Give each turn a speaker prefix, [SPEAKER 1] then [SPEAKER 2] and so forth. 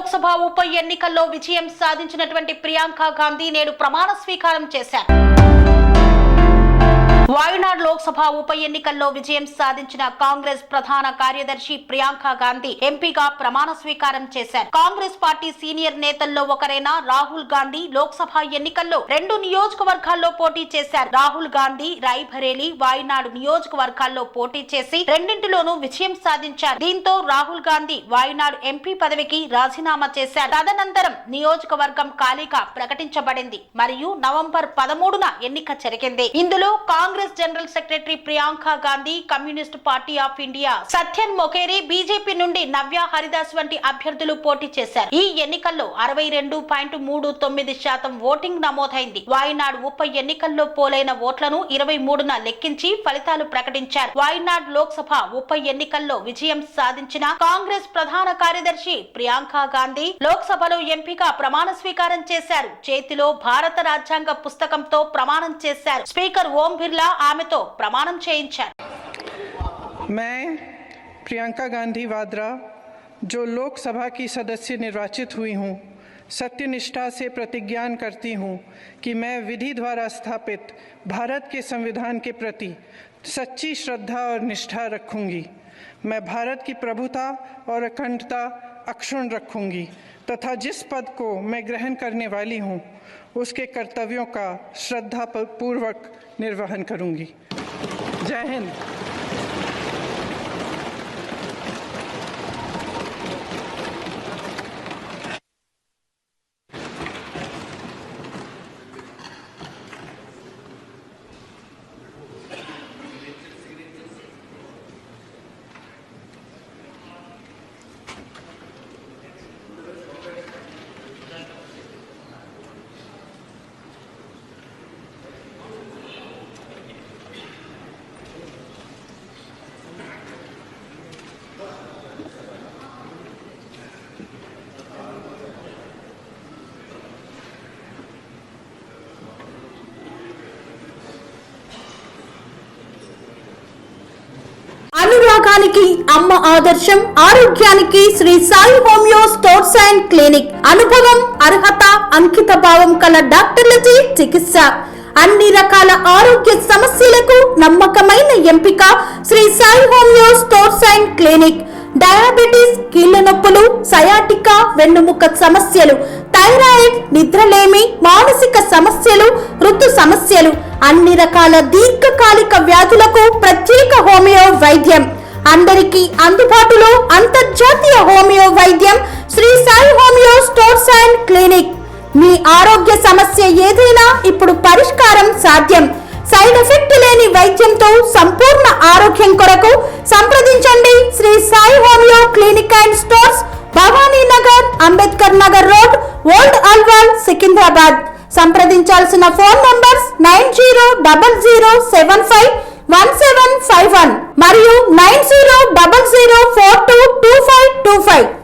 [SPEAKER 1] లోక్సభ ఉప ఎన్నికల్లో విజయం సాధించినటువంటి ప్రియాంక గాంధీ నేడు ప్రమాణ స్వీకారం చేశారు. వాయనాడ్ లోక్సభ ఉప ఎన్నికల్లో విజయం సాధించిన కాంగ్రెస్ ప్రధాన కార్యదర్శి ప్రియాంక గాంధీ ఎంపీగా ప్రమాణ స్వీకారం చేశారు. కాంగ్రెస్ పార్టీ సీనియర్ నేతల్లో ఒకరైన రాహుల్ గాంధీ లోక్సభ ఎన్నికల్లో 2 నియోజకవర్గాల్లో పోటీ చేశారు. రాహుల్ గాంధీ రాయ్బరేలీ, వాయనాడ్ నియోజకవర్గాల్లో పోటీ చేసి రెండింటిలోనూ విజయం సాధించారు. దీంతో రాహుల్ గాంధీ వాయనాడ్ ఎంపీ పదవికి రాజీనామా చేశారు. తదనంతరం నియోజకవర్గం ఖాళీగా ప్రకటించబడింది మరియు నవంబర్ 13న ఎన్నిక జరిగింది. ఇందులో Congress general secretary Priyanka Gandhi, communist party of India Sathyan Mokeri, BJP నుండి నవ్య హరిదాస్ వంటి అభ్యర్థులు పోటీ చేశారు. ఈ ఎన్నికల్లో 62.39% ఓటింగ్ నమోదైంది. వాయనాడ్ ఉప ఎన్నికల్లో పోలైన ఓట్లను 23న లెక్కించి ఫలితాలు ప్రకటించారు. వాయనాడ్ లోక్సభ ఉప ఎన్నికల్లో విజయం సాధించిన కాంగ్రెస్ ప్రధాన కార్యదర్శి ప్రియాంక గాంధీ లోక్సభలో ఎంపీగా ప్రమాణ స్వీకారం చేశారు. చేతిలో భారత రాజ్యాంగ పుస్తకంతో ప్రమాణం చేశారు. స్పీకర్ ఓం బిర్లా ఆమెతో ప్రమాణం చేయించారు.
[SPEAKER 2] मैं प्रियंका गांधी वाड्रा जो लोकसभा की सदस्य निर्वाचित हुई हूँ, सत्यनिष्ठा से प्रतिज्ञान करती हूँ कि मैं विधि द्वारा स्थापित भारत के संविधान के प्रति सच्ची श्रद्धा और निष्ठा रखूँगी। मैं भारत की प्रभुता और अखंडता अक्षुण्ण रखूँगी तथा जिस पद को मैं ग्रहण करने वाली हूँ उसके कर्तव्यों का श्रद्धापूर्वक निर्वहन करूँगी। जय हिंद।
[SPEAKER 3] అనురాగానికి అమ్మ ఆదర్శం, ఆరోగ్యానికి Shri Sai homeo stores and clinic. అనుభవం, అర్హత, అంకిత భావం కల డాక్టర్లచే చికిత్స. అన్ని రకాల ఆరోగ్య సమస్యలకు నమ్మకమైన ఎంపిక Shri Sai homeo stores and clinic. Diabetes, కీళ్ల నొప్పులు, సయాటికా, వెన్నుముక సమస్యలు, థైరాయిడ్, నిద్రలేమి, మానసిక సమస్యలు, ఋతు సమస్యలు, అన్ని రకాల దీర్ఘకాలిక వ్యాధులకు ప్రత్యేక హోమియో వైద్యం. అందరికీ అందుబాటులో అంతర్జాతీయ హోమియో వైద్యం Shri Sai homeo stores and clinic. మీ ఆరోగ్య సమస్య ఏదైనా ఇప్పుడు పరిష్కారం సాధ్యం. సైడ్ ఎఫెక్ట్ లేని వైద్యంతో సంపూర్ణ ఆరోగ్యం కొరకు సంప్రదించండి Shri Sai homeo clinic and stores, Bhavani Nagar, Ambedkar Nagar road, old Alwal, Secunderabad. సంప్రదించాల్సిన ఫోన్ నంబర్స్ 9000751751 మరియు 9000422525.